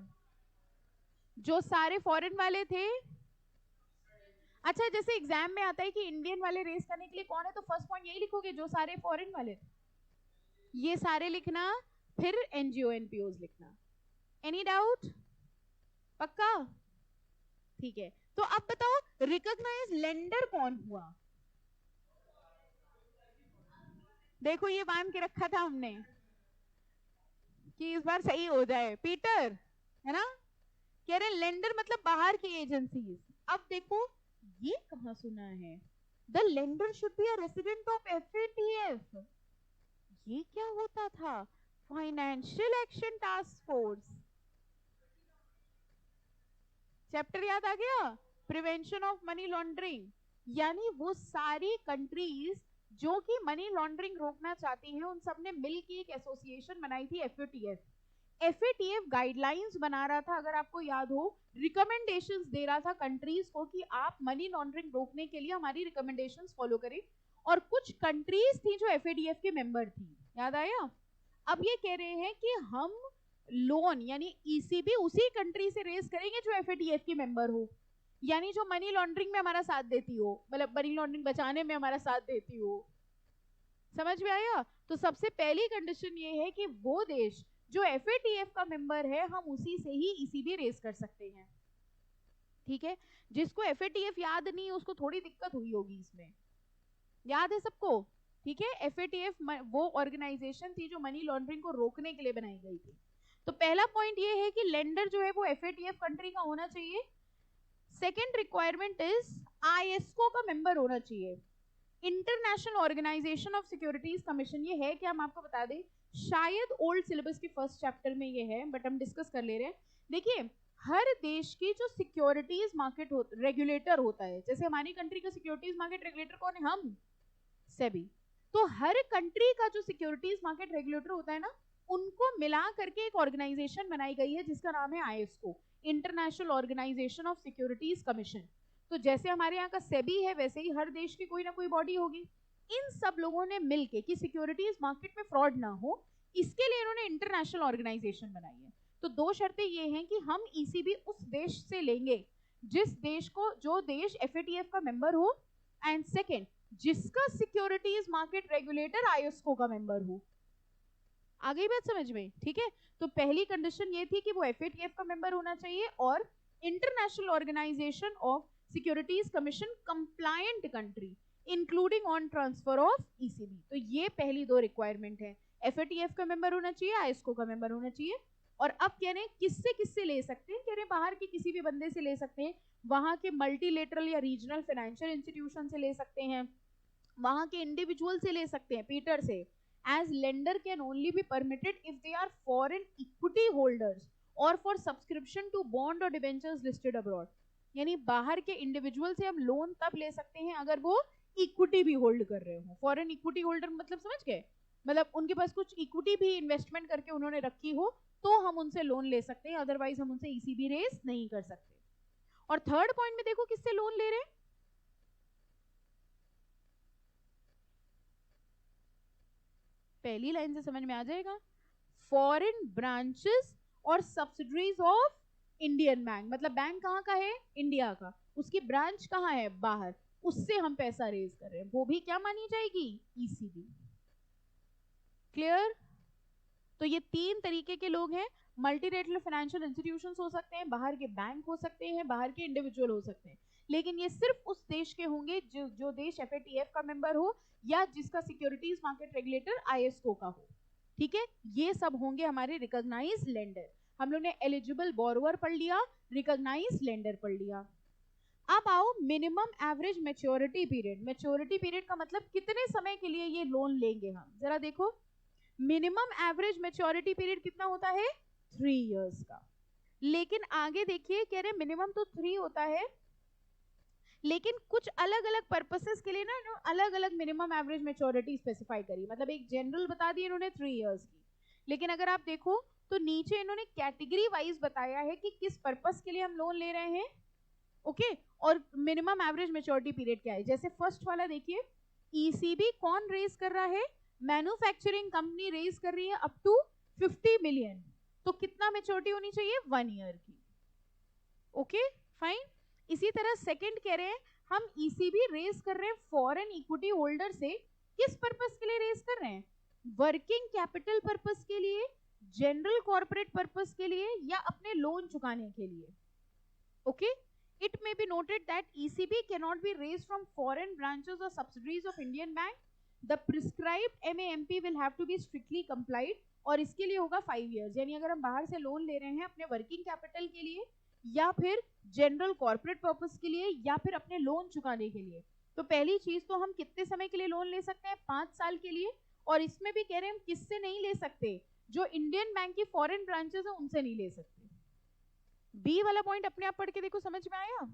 जो सारे फॉरेन वाले थे। अच्छा, जैसे एग्जाम में आता है कि इंडियन वाले रेस करने के लिए कौन है, तो फर्स्ट पॉइंट यही लिखोगे जो सारे फॉरेन वाले थे, ये सारे लिखना, फिर एनजीओ एनपीओज लिखना। Any doubt? पक्का? ठीक है। तो अब बताओ रिकॉग्नाइज लेंडर कौन हुआ? देखो ये बांध के रखा था हमने कि इस बार सही हो जाए। पीटर, है ना, कह रहे लेंडर मतलब बाहर की एजेंसीज। अब देखो ये कहां सुना है? The lender should be a resident of FATF. ये क्या होता था? Financial action task force. Chapter याद आ गया? Prevention of money laundering. यानी वो सारी कंट्रीज जो कि मनी लॉन्ड्रिंग रोकना चाहती हैं, उन सब ने मिलकर एक एसोसिएशन बनाई थी, एफएटीएफ। एफएटीएफ गाइडलाइंस बना रहा था, अगर आपको याद हो, रिकमेंडेशंस दे रहा था कंट्रीज को कि आप मनी लॉन्ड्रिंग रोकने के लिए हमारी रिकमेंडेशंस फॉलो करें। और कुछ कंट्रीज थी जो एफएटीएफ के मेंबर थी, याद आया? अब ये कह रहे हैं कि हम लोन यानी ईसीबी उसी कंट्री से रेज करेंगे जो एफएटीएफ की मेंबर हो, यानी जो मनी लॉन्ड्रिंग में हमारा साथ देती हो, मतलब मनी लॉन्ड्रिंग बचाने में हमारा साथ देती हो। समझ में आया? तो सबसे पहली कंडीशन ये है कि वो देश जो एफएटीएफ का मेंबर है, हम उसी से ही ईसीबी रेज कर सकते हैं, ठीक है। जिसको एफएटीएफ याद नहीं है उसको थोड़ी दिक्कत हुई होगी इसमें। याद है सबको? ठीक है, एफएटीएफ वो ऑर्गेनाइजेशन थी जो मनी लॉन्ड्रिंग को रोकने के लिए बनाई गई थी। तो पहला पॉइंट ये है कि लेंडर जो है वो FATF कंट्री का होना चाहिए। सेकेंड रिक्वायरमेंट इज ISCO का मेंबर होना चाहिए, international organisation of securities commission. ये है कि हम आपको बता दें, शायद ओल्ड सिलेबस के फर्स्ट चैप्टर में ये है, बट हम डिस्कस कर ले रहे हैं। देखिए, हर देश की जो सिक्योरिटीज मार्केट रेगुलेटर होता है, जैसे हमारी कंट्री का सिक्योरिटीज मार्केट रेगुलेटर कौन है? हम, सेबी। तो हर कंट्री का जो सिक्योरिटीज मार्केट रेगुलेटर होता है ना, उनको मिला करके एक ऑर्गेनाइजेशन बनाई गई है जिसका नाम है ISCO, international organisation of securities commission. तो जैसे हमारे यहाँ का सेबी है, वैसे ही हर देश की कोई ना कोई बॉडी होगी। इन सब लोगों ने मिलके कि सिक्योरिटीज मार्केट में फ्रॉड ना हो, इसके लिए इन्होंने इंटरनेशनल ऑर्गेनाइजेशन बनाई है। तो दो शर्तें ये हैं कि हम ECB उस देश से लेंगे जिस देश को, जो देश FATF का मेंबर हो, एंड सेकेंड, जिसका सिक्योरिटीज मार्केट रेगुलेटर ISCO का मेंबर हो। आ गई बात समझ में? ठीक है। तो पहली कंडीशन ये थी कि वो FATF का मेंबर होना चाहिए और international organisation of securities commission compliant country, including on transfer of ECB। तो ये पहली दो रिक्वायरमेंट है, FATF का मेंबर होना चाहिए, ISCO का मेंबर होना चाहिए। और अब कह रहे हैं किससे किससे ले सकते हैं? कह रहे हैं बाहर के किसी भी बंदे से ले सकते हैं, वहां के मल्टीलेटरल या रीजनल फाइनेंशियल इंस्टीट्यूशन से ले सकते हैं, वहां के इंडिविजुअल से ले सकते हैं, पीटर से। As lender can only be permitted if they are foreign equity holders और फॉर सब्सक्रिप्शन टू बॉन्ड और डिबेंचर्स लिस्टेड अब्रॉड। यानी बाहर के इंडिविजुअल से हम लोन तब ले सकते हैं अगर वो इक्विटी भी होल्ड कर रहे हो। फॉरेन इक्विटी होल्डर मतलब समझ गए? मतलब उनके पास कुछ इक्विटी भी इन्वेस्टमेंट करके उन्होंने रखी हो, तो हम उनसे लोन ले सकते हैं, अदरवाइज हम उनसे ECB रेस नहीं कर सकते। और थर्ड पॉइंट में देखो किससे लोन ले रहे हैं? पहली लाइन से समझ में आ जाएगा, फॉरेन ब्रांचेस और सब्सिडरीज ऑफ इंडियन बैंक। मतलब बैंक कहाँ का है? इंडिया का, उसकी ब्रांच कहाँ है? बाहर, उससे हम पैसा रेज कर रहे हैं, वो भी क्या मानी जाएगी? ECB। क्लियर? तो ये तीन तरीके के लोग हैं, मल्टीलेटरल फाइनेंशियल इंस्टीट्यूशंस हो सकते हैं, बाहर के बैंक हो सकते हैं, बाहर के इंडिविजुअल हो सकते हैं, लेकिन ये सिर्फ उस देश के होंगे जो देश FATF का मेंबर हो या जिसका सिक्योरिटीज मार्केट रेगुलेटर ISCO का हो। ठीक है, ये सब होंगे हमारे रिकॉग्नाइज लेंडर। हम लोग ने एलिजिबल बोरोवर पढ़ लिया, रिकॉग्नाइज लेंडर पढ़ लिया। अब आओ minimum average maturity period. Maturity period का मतलब कितने समय के लिए ये लोन लेंगे हम, जरा देखो। मिनिमम एवरेज मैच्योरिटी पीरियड कितना होता है? 3 इयर्स का। लेकिन आगे देखिए, कह रहे मिनिमम तो 3 होता है, लेकिन कुछ अलग अलग पर्पसेस के लिए ना अलग अलग मिनिमम एवरेज मैच्योरिटी स्पेसिफाई करी। मतलब एक जनरल बता दी इन्होंने 3 इयर्स की, लेकिन अगर आप देखो तो नीचे इन्होंने कैटेगरी वाइज बताया है कि किस पर्पस के लिए हम लोन ले रहे हैं। ओके, और मिनिमम एवरेज मैच्योरिटी पीरियड क्या है। जैसे फर्स्ट वाला देखिए, ECB कौन रेज कर रहा है? मैन्युफैक्चरिंग कंपनी रेज कर रही है अप टू 50 मिलियन। तो कितना मैच्योरिटी होनी चाहिए? 1 ईयर की। Okay fine. इसी तरह सेकंड कह रहे हैं हम ECB रेज कर रहे हैं फॉरेन इक्विटी होल्डर से, किस पर्पस के लिए रेज कर रहे हैं? वर्किंग कैपिटल पर्पस के लिए, जनरल कॉर्पोरेट पर्पस के लिए, या अपने लोन चुकाने के लिए। Okay, it may be noted that ECB cannot be raised from foreign branches or subsidiaries of Indian Bank. The prescribed MAMP will have to be strictly complied, और इसके लिए होगा 5 years। यानी अगर हम बाहर से लोन ले रहे हैं अपने वर्किंग कैपिटल के लिए, या फिर जनरल कॉर्पोरेट पर्पस के लिए, या फिर अपने लोन चुकाने के लिए, तो पहली चीज तो हम कितने समय के लिए लोन ले सकते हैं? 5 साल के लिए। और इसमें भी कह रहे हैं हम किससे नहीं ले सकते? जो इंडियन बैंक की फॉरेन ब्रांचेस है उनसे नहीं ले सकते। बी वाला पॉइंट अपने आप पढ़ के देखो, समझ में आया?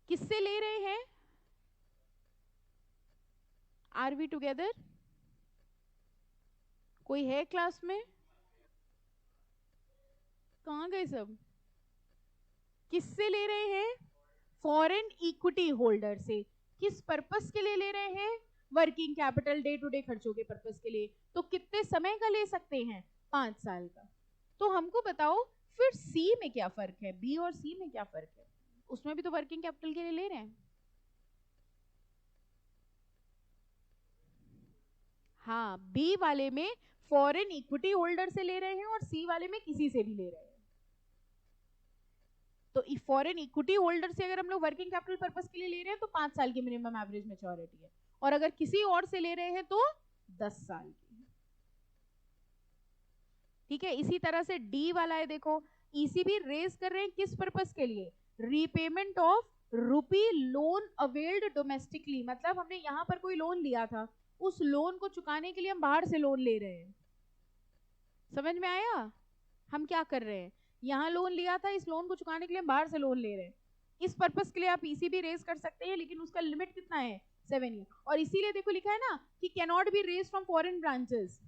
किससे ले रहे हैं? Are we together? कोई है क्लास में? कहाँ गए सब? किससे ले रहे हैं? फॉरेन इक्विटी होल्डर से। किस पर्पस के लिए ले रहे हैं? Working capital, day to day खर्चों के पर्पस के लिए। तो कितने समय का ले सकते हैं? 5 साल का। तो हमको बताओ फिर सी में क्या फर्क है, बी और सी में क्या फर्क है? उसमें भी तो वर्किंग कैपिटल के लिए ले रहे हैं। हाँ, बी वाले में फॉरेन इक्विटी होल्डर से ले रहे हैं और सी वाले में किसी से भी ले रहे हैं। तो फॉरेन इक्विटी होल्डर से अगर हम लोग वर्किंग कैपिटल पर्पस के लिए ले रहे हैं तो 5 साल की मिनिमम एवरेज मैच्योरिटी है, और अगर किसी और से ले रहे हैं तो 10 साल की। ठीक है, इसी तरह से डी वाला है, देखो ईसीबी रेज कर रहे हैं किस पर्पस के लिए, repayment of rupee loan availed domestically, मतलब हमने यहाँ पर कोई लोन लिया था, उस लोन को चुकाने के लिए हम बाहर से लोन ले रहे हैं। समझ में आया हम क्या कर रहे हैं, यहाँ लोन लिया था, इस लोन को चुकाने के लिए हम बाहर से लोन ले रहे हैं, इस पर्पस के लिए आप ईसीबी रेज कर सकते हैं, लेकिन उसका लिमिट कितना है 7 ईयर। और इसीलिए देखो लिखा है ना कि can not be raise from foreign branches,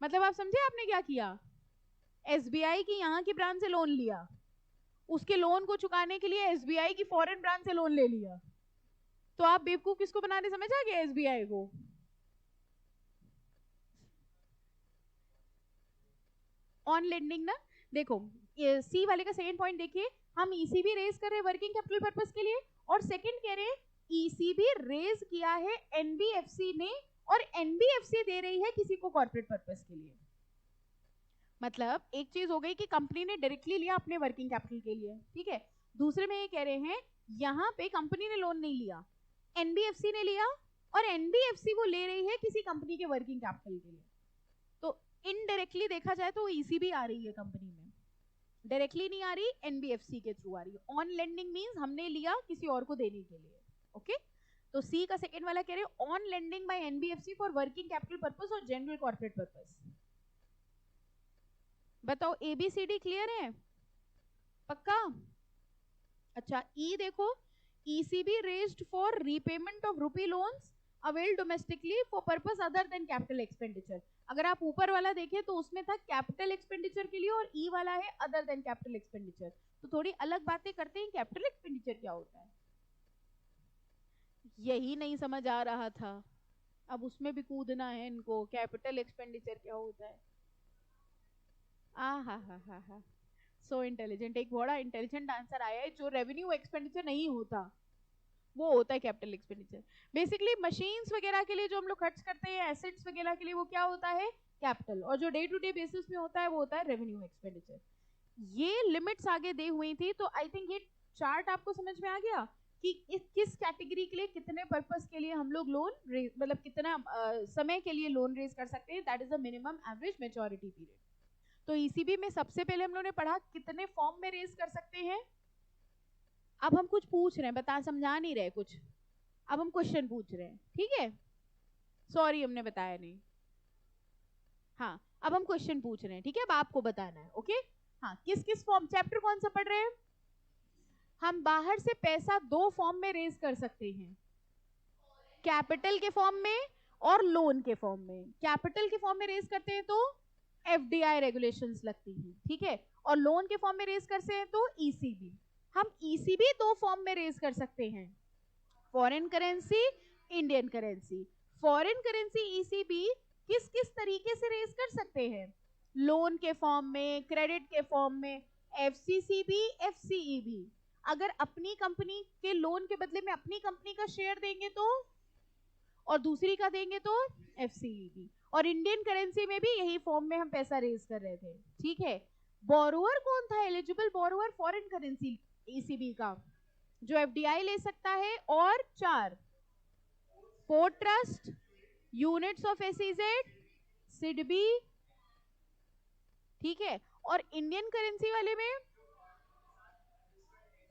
मतलब आप समझे आपने क्या किया, एसबीआई की यहाँ की ब्रांच से लोन लिया, उसके लोन को चुकाने के लिए एसबीआई की फॉरेन ब्रांच से लोन ले लिया, तो आप बेवकूफ किसको बनाने समझ आ गया, एसबीआई को। ऑन लेंडिंग ना, देखो सी वाले का सेकंड पॉइंट देखिए, हम ईसीबी रेज कर रहे हैं वर्किंग कैपिटल पर्पस के लिए, और सेकंड कह रहे हैं ईसीबी रेज किया है एनबीएफसी ने, और एनबीएफसी दे रही है किसी को कॉर्पोरेट पर्पस के लिए। मतलब एक चीज हो गई कि कंपनी ने डायरेक्टली लिया अपने वर्किंग कैपिटल के लिए, ठीक है, दूसरे में ये कह रहे हैं यहाँ पे कंपनी ने लोन नहीं लिया, एनबीएफसी ने लिया, और एनबीएफसी वो ले रही है किसी कंपनी के वर्किंग कैपिटल के लिए, तो इनडायरेक्टली देखा जाए तो ईसीबी आ रही है कंपनी में, डायरेक्टली नहीं आ रही, एनबीएफसी के थ्रू आ रही है। ऑन लेंडिंग मींस हमने लिया किसी और को देने के लिए, ओके। तो सी का सेकंड वाला कह रहे हैं on lending by NBFC for working capital purpose और जनरल कॉर्पोरेट पर्पस। बताओ एबीसीडी क्लियर है, पक्का। अच्छा ई देखो, ECB raised for repayment of rupee loans avail domestically for purpose other than capital expenditure. अगर आप ऊपर वाला देखें तो उसमें था कैपिटल एक्सपेंडिचर के लिए, और ई वाला है अदर देन कैपिटल एक्सपेंडिचर, तो थोड़ी अलग बातें करते हैं। कैपिटल एक्सपेंडिचर क्या होता है, यही नहीं समझ आ रहा था, अब उसमें भी कूदना है इनको, कैपिटल एक्सपेंडिचर क्या होता है। हा सो इंटेलिजेंट, एक बड़ा इंटेलिजेंट आंसर आया है, जो रेवेन्यू एक्सपेंडिचर नहीं होता वो होता है कैपिटल एक्सपेंडिचर। बेसिकली मशीन्स वगैरह के लिए जो हम लोग खर्च करते हैं, एसेट्स वगैरह के लिए, वो क्या होता है कैपिटल, और जो डे टू डे बेसिस में होता है वो होता है रेवेन्यू एक्सपेंडिचर। ये लिमिट्स आगे दी हुई थी, तो आई थिंक ये चार्ट आपको समझ में आ गया कि किस कैटेगरी के लिए कितने पर्पस के लिए हम लोग लोन मतलब कितना समय के लिए लोन रेज कर सकते हैं, that is the minimum average maturity period. तो ईसीबी में सबसे पहले हम लोगों ने पढ़ा कितने फॉर्म में रेज कर सकते हैं। अब हम कुछ पूछ रहे हैं, बता समझा नहीं रहे कुछ, अब हम क्वेश्चन पूछ रहे हैं, ठीक है, सॉरी हमने बताया नहीं। हाँ अब हम क्वेश्चन पूछ रहे हैं, ठीक है, अब आपको बताना है, ओके। हाँ किस किस फॉर्म, चैप्टर कौन सा पढ़ रहे हैं हम, बाहर से पैसा 2 फॉर्म में रेज कर सकते हैं, कैपिटल के फॉर्म में और लोन के फॉर्म में। कैपिटल के फॉर्म में रेज करते हैं तो एफडीआई रेगुलेशंस लगती हैं, ठीक है, और लोन के फॉर्म में रेज करते हैं तो ईसीबी। हम ईसीबी 2 फॉर्म में रेज कर सकते हैं, foreign currency, Indian currency. Foreign currency ECB किस किस तरीके से रेज कर सकते हैं, लोन के फॉर्म में, क्रेडिट के फॉर्म में, एफसीसीबी, एफसीईबी। अगर अपनी कंपनी के लोन के बदले में अपनी कंपनी का शेयर देंगे तो, और दूसरी का देंगे तो एफसीईबी। और इंडियन करेंसी में भी यही फॉर्म में हम पैसा रेज कर रहे थे, ठीक है। बोरोअर कौन था eligible borrower foreign currency ECB का, जो एफडीआई ले सकता है, और 4 port trust, units of SEZ, SIDBI, ठीक है। और इंडियन करेंसी वाले में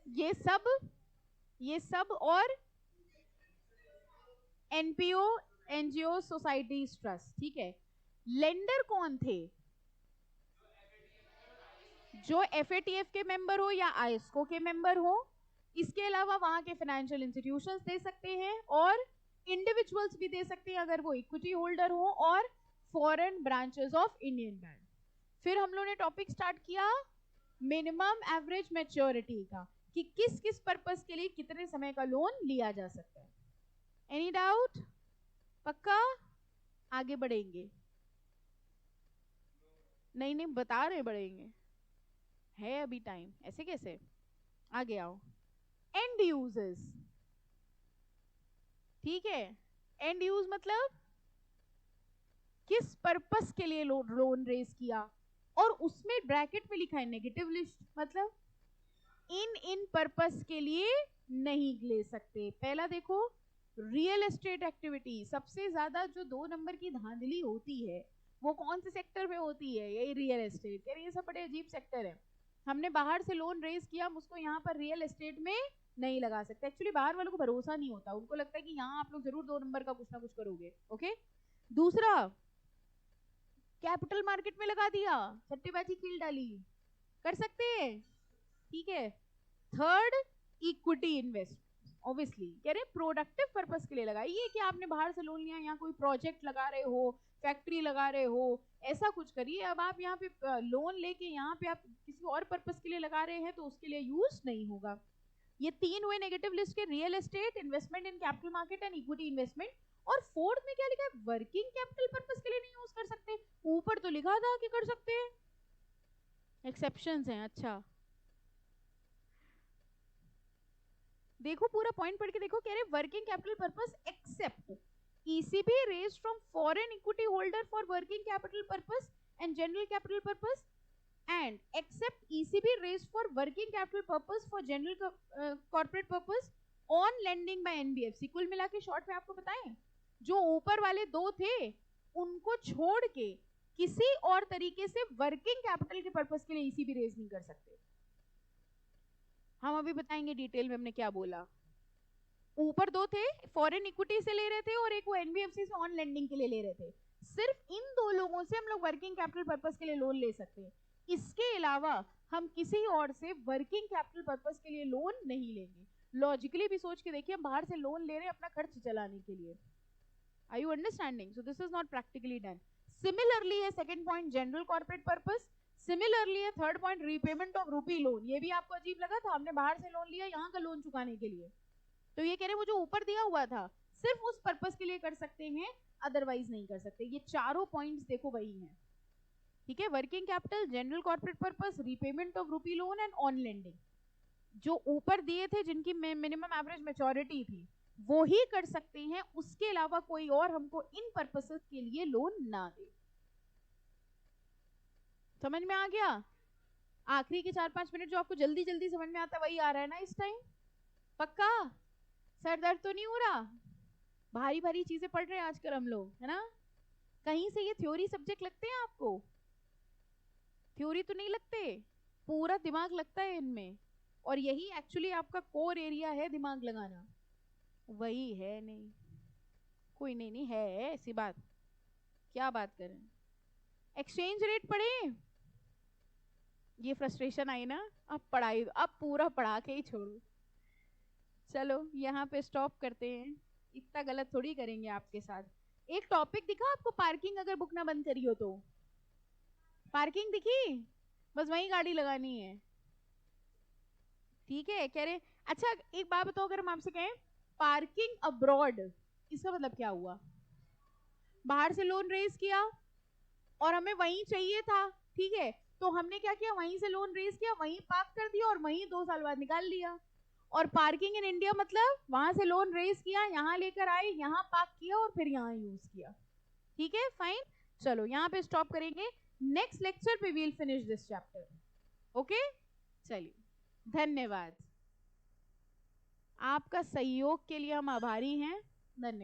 ये सब और एनपीओ, एनजीओ, सोसाइटीज, ट्रस्ट, ठीक है। लेंडर कौन थे, जो एफएटीएफ के मेंबर हो या आईएसको के मेंबर हो। इसके अलावा वहां के फाइनेंशियल इंस्टीट्यूशंस दे सकते हैं, और इंडिविजुअल्स भी दे सकते हैं अगर वो इक्विटी होल्डर हो, और foreign branches of Indian bank. फिर हम लोगों ने टॉपिक स्टार्ट किया मिनिमम एवरेज मैच्योरिटी का, कि किस किस पर्पस के लिए कितने समय का लोन लिया जा सकता है। एनी डाउट, पक्का आगे बढ़ेंगे, नहीं बता रहे बढ़ेंगे, है अभी टाइम, ऐसे कैसे, आगे आओ। एंड यूजर्स, ठीक है, एंड यूज मतलब किस पर्पस के लिए लोन रेज किया, और उसमें ब्रैकेट में लिखा है नेगेटिव लिस्ट, मतलब इन पर्पस के लिए नहीं ले सकते। पहला देखो, रियल एस्टेट एक्टिविटी, सबसे ज्यादा जो 2 नंबर की धांधली होती है वो कौन से सेक्टर में होती है? यही रियल एस्टेट। यार ये सब बड़े अजीब सेक्टर है। हमने बाहर से लोन रेज किया, हम उसको यहाँ पर रियल एस्टेट में नहीं लगा सकते। एक्चुअली बाहर वालों को भरोसा नहीं होता, उनको लगता है कि यहाँ आप लोग जरूर 2 नंबर का कुछ ना कुछ करोगे। ओके, दूसरा, कैपिटल मार्केट में लगा दिया, सट्टेबाजी खेल डाली, कर सकते हैं, ठीक है। थर्ड, इक्विटी इन्वेस्ट, ऑब्वियसली कह रहे प्रोडक्टिव पर्पस के लिए लगाई। ये कि आपने बाहर से लोन लिया, यहाँ कोई प्रोजेक्ट लगा रहे हो, फैक्ट्री लगा रहे हो, ऐसा कुछ करिए। अब आप यहाँ पे लोन लेके यहाँ पे आप किसी और पर्पस के लिए लगा रहे हैं तो उसके लिए यूज नहीं होगा। ये 3 हुए नेगेटिव लिस्ट के, real estate, investment in capital market and equity investment. और फोर्थ में क्या लिखा है? वर्किंग कैपिटल पर्पस के लिए नहीं यूज कर सकते। ऊपर तो लिखा था कि कर सकते हैं, एक्सेप्शंस हैं। अच्छा देखो पूरा पॉइंट पढ़ के देखो, कह रहे working capital purpose except ECB raised from foreign equity holder for working capital purpose and general capital purpose, and except ECB raised for working capital purpose for general corporate purpose on lending by NBFC। कुल मिला के short में आपको बताएं, जो ऊपर वाले 2 थे उनको छोड़ के किसी और तरीके से वर्किंग कैपिटल के पर्पस के लिए ECB रेज नहीं कर सकते। हम अभी बताएंगे डिटेल में हमने क्या बोला। ऊपर 2 थे, फॉरेन इक्विटी से ले रहे थे, और एक वो एनबीएफसी से ऑन लेंडिंग के लिए ले रहे थे। सिर्फ इन 2 लोगों से हम लोग वर्किंग कैपिटल पर्पस के लिए लोन ले सकते हैं। इसके अलावा हम किसी और से वर्किंग कैपिटल पर्पस के लिए लोन नहीं लेंगे। लॉजिकली भी सोच के देखिए, हम बाहर से लोन ले रहे हैं अपना खर्च चलाने के लिए। Are you understanding? So this is not practically done. Similarly है second point, general corporate purpose. Similarly है third point, repayment of rupee loan. ये भी आपको अजीब लगा था, हमने बाहर से लोन लिया यहाँ का लोन चुकाने के लिए। तो ये कह रहे वो जो ऊपर दिया हुआ था सिर्फ उस पर्पस के लिए कर सकते हैं, अदरवाइज नहीं कर सकते। ये चारों पॉइंट्स देखो वही हैं, ठीक है। Working capital, general corporate purpose, repayment of rupee loan and on lending. जो ऊपर दिए थे जिनकी मिनिमम एवरेज मैच्योरिटी थी वो ही कर सकते हैं, उसके अलावा कोई और हमको इन पर्पसेस के लिए लोन ना दे। समझ में आ गया? आखिरी के 4-5 मिनट जो आपको जल्दी जल्दी समझ में आता है वही आ रहा है ना इस टाइम? पक्का? सर दर्द तो नहीं हो रहा? भारी भारी चीजें पढ़ रहे हैं आजकल हम लोग, है ना? कहीं से ये थ्योरी सब्जेक्ट लगते हैं आपको? थ्योरी तो नहीं लगते, पूरा दिमाग लगता है इनमें। और यही एक्चुअली आपका कोर एरिया है, दिमाग लगाना। वही है नहीं, कोई नहीं है ऐसी बात, क्या बात करें। एक्सचेंज रेट पढ़े? ये फ्रस्ट्रेशन आई ना, अब पढ़ाई, अब पूरा पढ़ा के ही छोड़ो। चलो यहाँ पे स्टॉप करते हैं, इतना गलत थोड़ी करेंगे आपके साथ। एक टॉपिक दिखा आपको, पार्किंग अगर बुक ना बंद करी हो तो? पार्किंग दिखी? बस वहीं गाड़ी लगानी है, ठीक है। कह रहे अच्छा एक बात बताओ, अगर हम आपसे कहें पार्किंग अब्रॉड, इसका मतलब क्या हुआ? बाहर से लोन रेज किया और हमें वहीं चाहिए था, ठीक है, तो हमने क्या किया, वहीं से लोन रेज किया, वहीं पार्क कर दिया और वहीं 2 साल बाद निकाल लिया। और पार्किंग इन इंडिया मतलब वहां से लोन रेज किया, यहाँ लेकर आए, यहाँ पार्क किया और फिर यहाँ यूज किया, ठीक है। फाइन, चलो यहाँ पे स्टॉप करेंगे, नेक्स्ट लेक्चर पे we'll finish this chapter. Okay, चलिए, धन्यवाद। आपका सहयोग के लिए हम आभारी हैं। धन्यवाद।